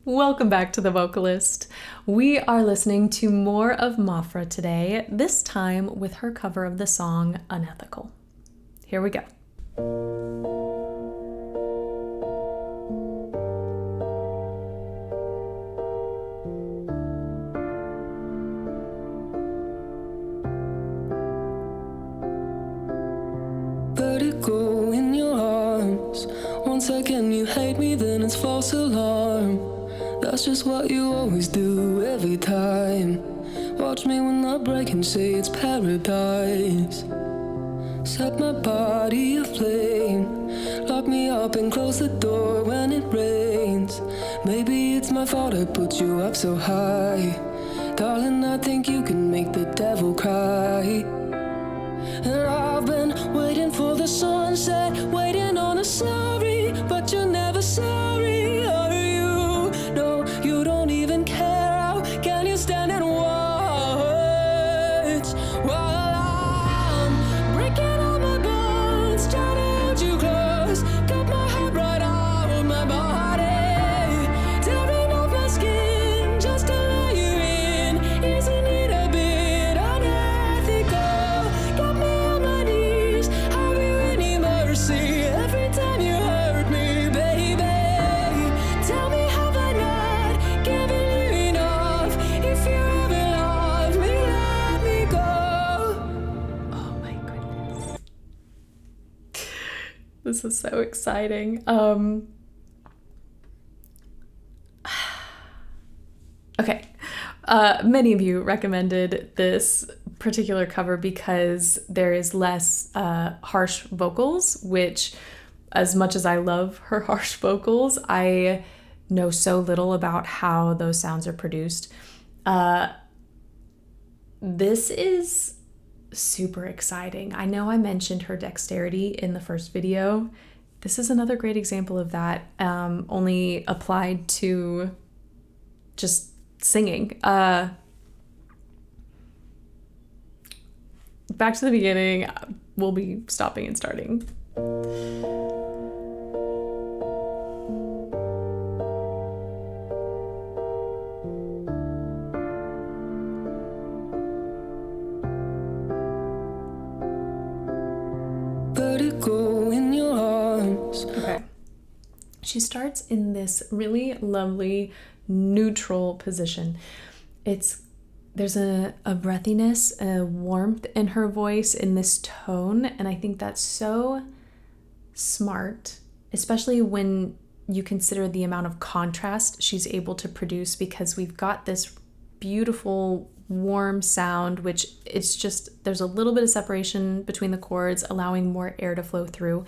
Welcome back to The Vocalist. We are listening to more of MAPHRA today, this time with her cover of the song Unethical. Here we go. Vertigo in your arms. Once again you hate me, then it's false alarm. That's just what you always do every time. Watch me when I break and say it's paradise. Set my body aflame. Lock me up and close the door when it rains. Maybe it's my fault I put you up so high. Darling, I think you can make the devil cry. And I've been waiting for the sunset, waiting on a sorry, but you're never sorry, are you? No, you don't even care. How can you stand and watch while I'm breaking all my bones, trying to hold you close, cut my heart right out of my body, tearing off my skin just to let you in. Isn't it a bit unethical? Got me on my knees, have you any mercy every time you hurt me, baby? Tell me, have I not given you enough? If you ever love me, let me go. Oh my goodness. This is so exciting. Okay. Many of you recommended this particular cover because there is less harsh vocals, which, as much as I love her harsh vocals, I know so little about how those sounds are produced. This is super exciting. I know I mentioned her dexterity in the first video. This is another great example of that, only applied to just singing. Back to the beginning. We'll be stopping and starting. Vertigo in your arms. Okay. She starts in this really lovely neutral position. There's a breathiness, a warmth in her voice in this tone, and I think that's so smart, especially when you consider the amount of contrast she's able to produce, because we've got this beautiful warm sound, which it's just, there's a little bit of separation between the chords, allowing more air to flow through.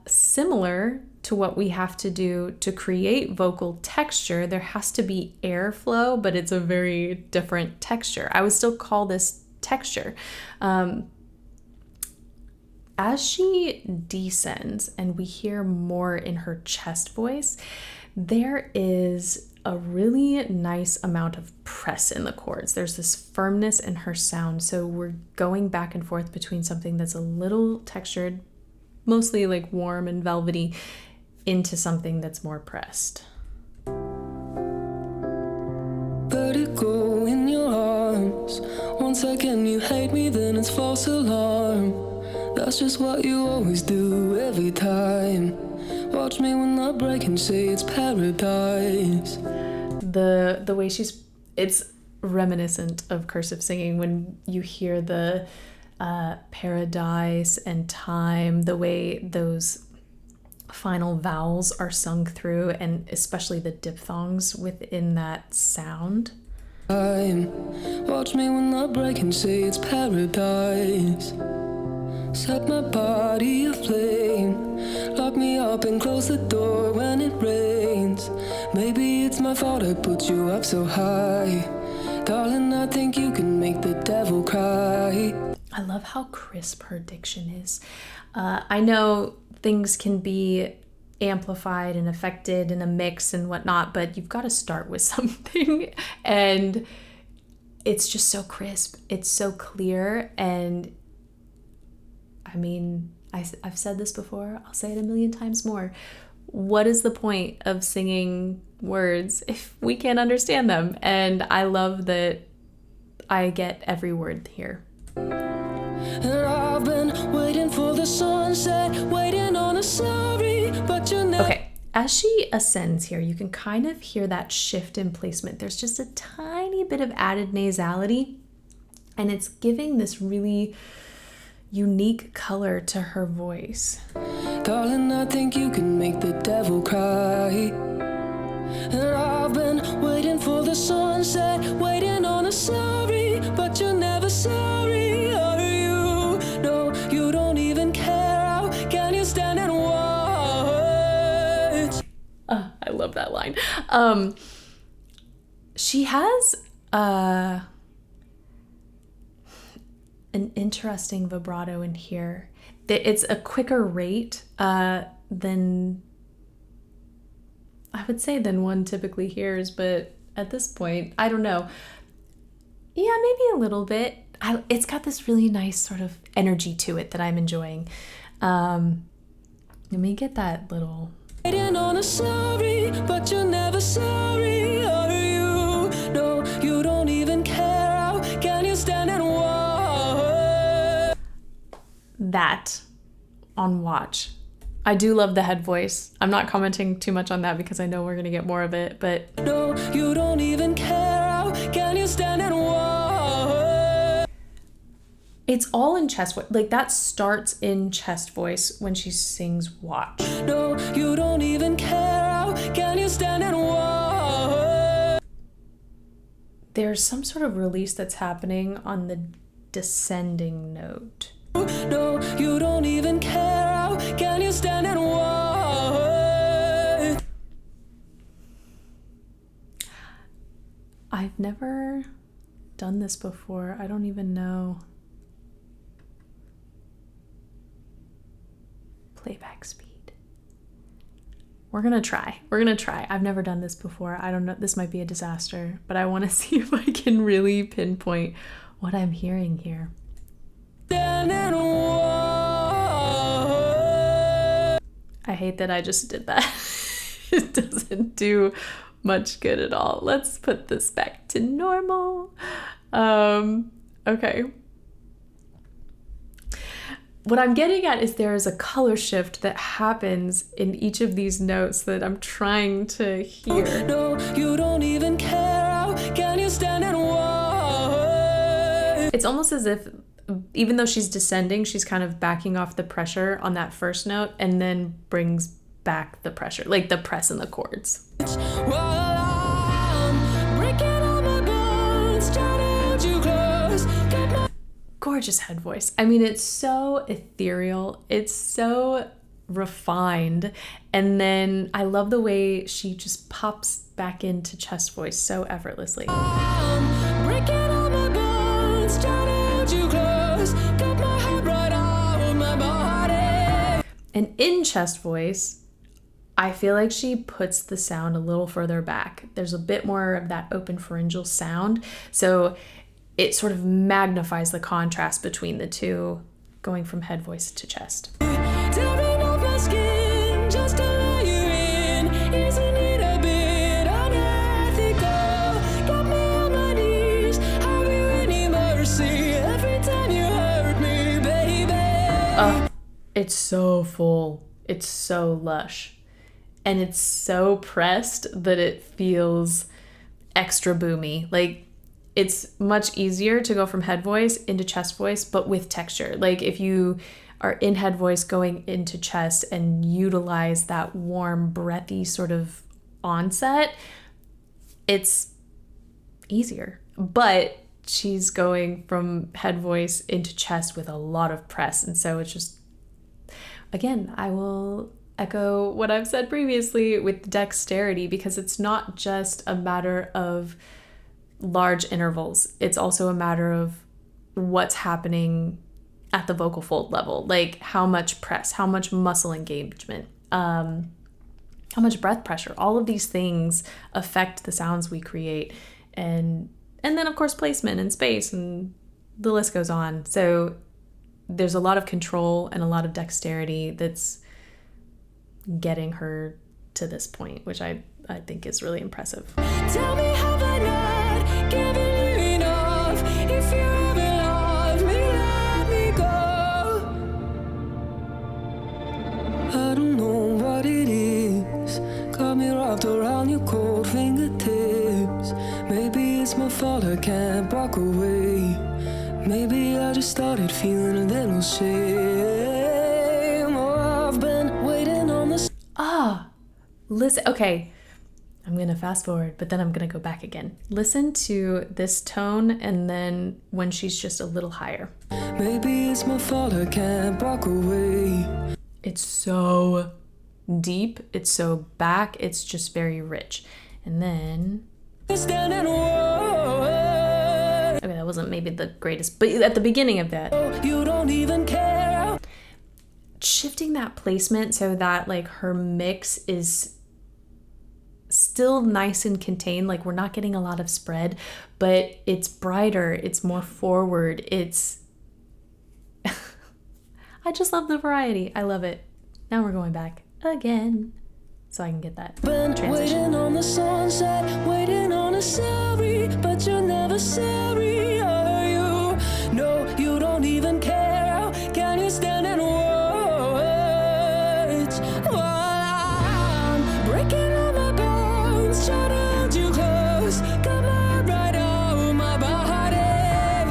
Similar to what we have to do to create vocal texture, there has to be airflow, but it's a very different texture. I would still call this texture. As she descends and we hear more in her chest voice, there is a really nice amount of press in the chords. There's this firmness in her sound. So we're going back and forth between something that's a little textured, mostly like warm and velvety, into something that's more pressed. Vertigo in your arms. Once again you hate me, then it's false alarm. That's just what you always do every time. Watch me when I break and say it's paradise. The way it's reminiscent of cursive singing when you hear the paradise and time, the way those final vowels are sung through, and especially the diphthongs within that sound. Watch me when I break and say it's paradise. Set my body aflame. Lock me up and close the door when it rains. Maybe it's my fault I put you up so high. Darling, I think you can make the devil cry. I love how crisp her diction is. I know things can be amplified and affected in a mix and whatnot, but you've got to start with something. And it's just so crisp. It's so clear. And I mean, I've said this before, I'll say it a million times more. What is the point of singing words if we can't understand them? And I love that I get every word here. And I've been waiting for the sunset, waiting on a sorry, but you never. Okay, as she ascends here, you can kind of hear that shift in placement. There's just a tiny bit of added nasality, and it's giving this really unique color to her voice. Darling, I think you can make the devil cry. And I've been waiting for the sunset, waiting on a sorry, but you're never sorry, are you? No, you don't even care. How can you stand and watch? I love that line. She has an interesting vibrato in here. It's a quicker rate than, I would say, than one typically hears, but at this point, I don't know. Yeah, maybe a little bit. It's got this really nice sort of energy to it that I'm enjoying. Let me get that little... Waiting on a sorry, but you're never sorry, are you? No, you don't even care. How can you stand and watch? That on watch. I do love the head voice. I'm not commenting too much on that because I know we're going to get more of it, but... No, you don't even care. How can you stand and watch? It's all in chest voice. Like, that starts in chest voice when she sings watch. No, you don't even care. How can you stand and watch? There's some sort of release that's happening on the descending note. No, you don't even care. How can you stand and watch? I've never done this before. I don't even know. Playback speed. We're gonna try. I've never done this before. I don't know. This might be a disaster, but I want to see if I can really pinpoint what I'm hearing here. I hate that I just did that. It doesn't do much good at all. Let's put this back to normal. Okay. What I'm getting at is there is a color shift that happens in each of these notes that I'm trying to hear. No, you don't even care. How can you stand and watch? It's almost as if, even though she's descending, she's kind of backing off the pressure on that first note and then brings back the pressure, like the press in the chords. While I'm breaking all my bones, trying to hold you close. Gorgeous head voice. I mean, it's so ethereal. It's so refined. And then I love the way she just pops back into chest voice so effortlessly. I'm breaking all my bones, trying to hold you close. Got my head right out my body. And in chest voice, I feel like she puts the sound a little further back. There's a bit more of that open pharyngeal sound. So it sort of magnifies the contrast between the two, going from head voice to chest. Tearing off my skin just to let you in. Isn't it a bit unethical? Got me on my knees. Have you any mercy every time you hurt me, baby? Oh, it's so full. It's so lush. And it's so pressed that it feels extra boomy. Like, it's much easier to go from head voice into chest voice, but with texture. Like, if you are in head voice going into chest and utilize that warm, breathy sort of onset, it's easier. But she's going from head voice into chest with a lot of press. And so it's just, again, I will echo what I've said previously with dexterity, because it's not just a matter of large intervals. It's also a matter of what's happening at the vocal fold level, like how much press, how much muscle engagement, how much breath pressure. All of these things affect the sounds we create, and then of course placement and space, and the list goes on. So there's a lot of control and a lot of dexterity that's getting her to this point, which I I think is really impressive. Tell me, have I not given you enough? If you ever love me, let me go. I don't know what it is, got me wrapped around your cold fingertips. Maybe it's my fault I can't walk away. Maybe I just started feeling a little shame. Oh, I've been waiting on this. Listen, okay. I'm going to fast forward, but then I'm going to go back again. Listen to this tone and then when she's just a little higher. Maybe it's my fault I can't walk away. It's so deep. It's so back. It's just very rich. And then... Standing wall. Okay, that wasn't maybe the greatest, but at the beginning of that... You don't even care. Shifting that placement so that like her mix is still nice and contained, like we're not getting a lot of spread, but it's brighter, it's more forward, it's I just love the variety. I love it. Now we're going back again so I can get that transition. Waiting on the sunset, waiting on a sorry, but you're never sorry, are you? No, you don't even care. Can you stand and watch while I'm breaking all my bones, trying to hold you close, come on right on my body.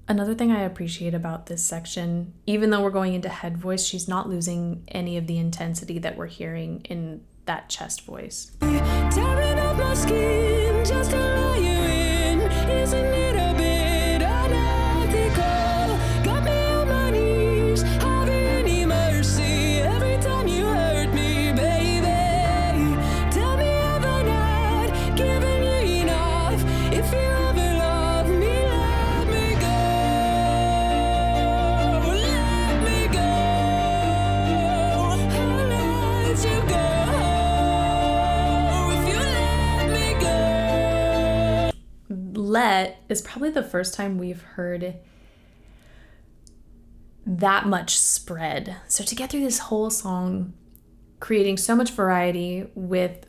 Another thing I appreciate about this section, even though we're going into head voice, she's not losing any of the intensity that we're hearing in that chest voice. Tearing up my skin just to let you in. Isn't it a bit unethical? Got me on my knees, having any mercy every time you hurt me, baby. Tell me, have I not given you enough? If you ever love me, let me go. Let me go. I'll let you go. Let is probably the first time we've heard that much spread. So to get through this whole song, creating so much variety with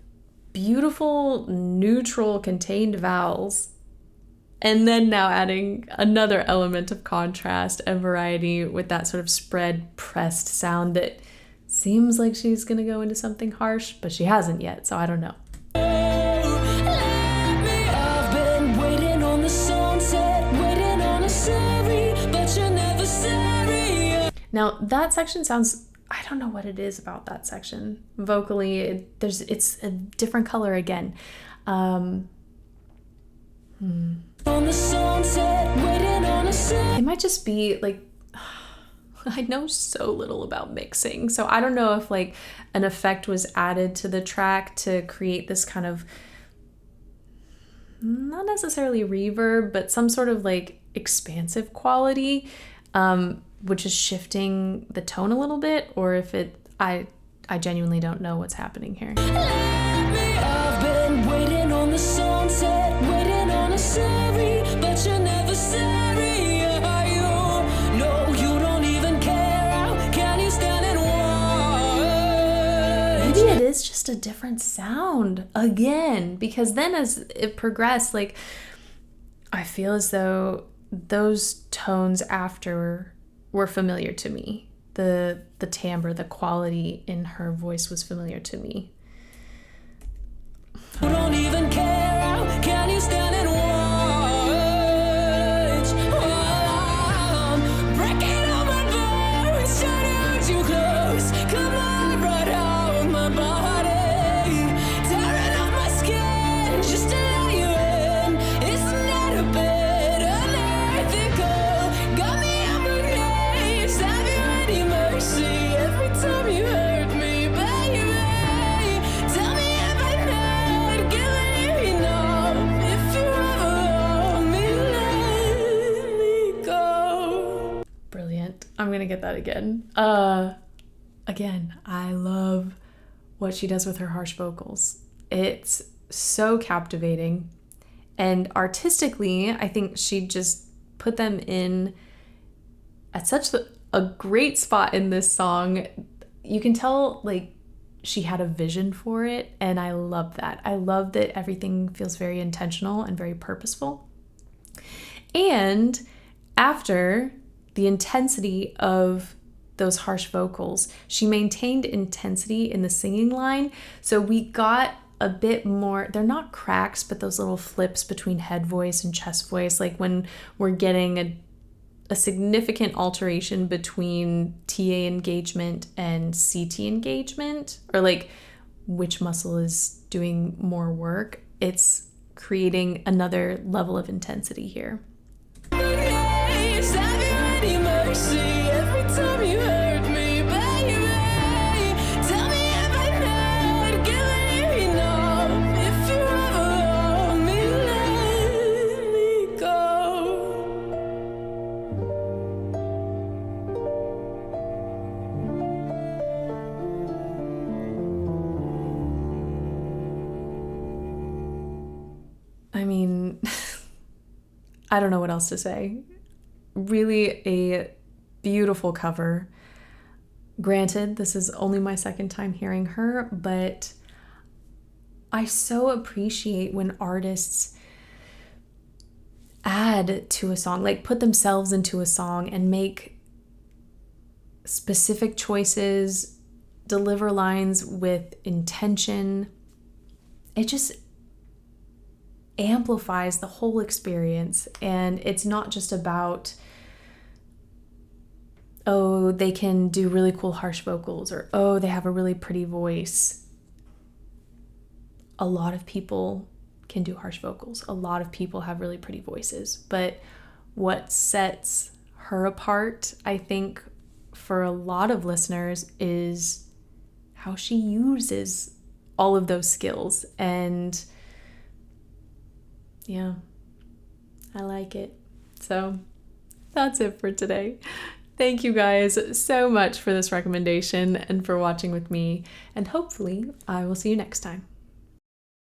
beautiful, neutral, contained vowels, and then now adding another element of contrast and variety with that sort of spread, pressed sound that seems like she's gonna go into something harsh, but she hasn't yet, so I don't know. Now that section sounds, I don't know what it is about that section. Vocally, it's a different color again. It might just be like, I know so little about mixing, so I don't know if like an effect was added to the track to create this kind of, not necessarily reverb, but some sort of like expansive quality, which is shifting the tone a little bit, or if I genuinely don't know what's happening here. I've been waiting on the sunset, waiting on a sorry, but you're never sorry, are you? No, you don't even care. Can you stand and watch? Maybe it is just a different sound again, because then as it progressed, like I feel as though those tones after were familiar to me. The timbre, the quality in her voice was familiar to me. You don't even care. Can you stand and watch while I'm breaking all my bones, trying to hold you close? Come on, right out my body, tearing off my skin just to let you in. It's not a bit unethical. Got me on my knees, have you any mercy every time you hurt me, baby? Tell me, have I not given you enough? If you ever love me, let me go. Brilliant. I'm gonna get that again. Again, I love what she does with her harsh vocals. It's so captivating. And artistically, I think she just put them in at such a great spot in this song. You can tell, like, she had a vision for it, and I love that. I love that everything feels very intentional and very purposeful. And after the intensity of those harsh vocals, she maintained intensity in the singing line. So we got a bit more, they're not cracks, but those little flips between head voice and chest voice, like when we're getting a significant alteration between TA engagement and CT engagement, or like which muscle is doing more work. It's creating another level of intensity here. I mean, I don't know what else to say. Really a beautiful cover. Granted, this is only my second time hearing her, but I so appreciate when artists add to a song, like put themselves into a song and make specific choices, deliver lines with intention. It just amplifies the whole experience. And it's not just about, oh, they can do really cool harsh vocals, or oh, they have a really pretty voice. A lot of people can do harsh vocals. A lot of people have really pretty voices. But what sets her apart, I think, for a lot of listeners is how she uses all of those skills. And yeah, I like it. So that's it for today. Thank you guys so much for this recommendation and for watching with me. And hopefully I will see you next time.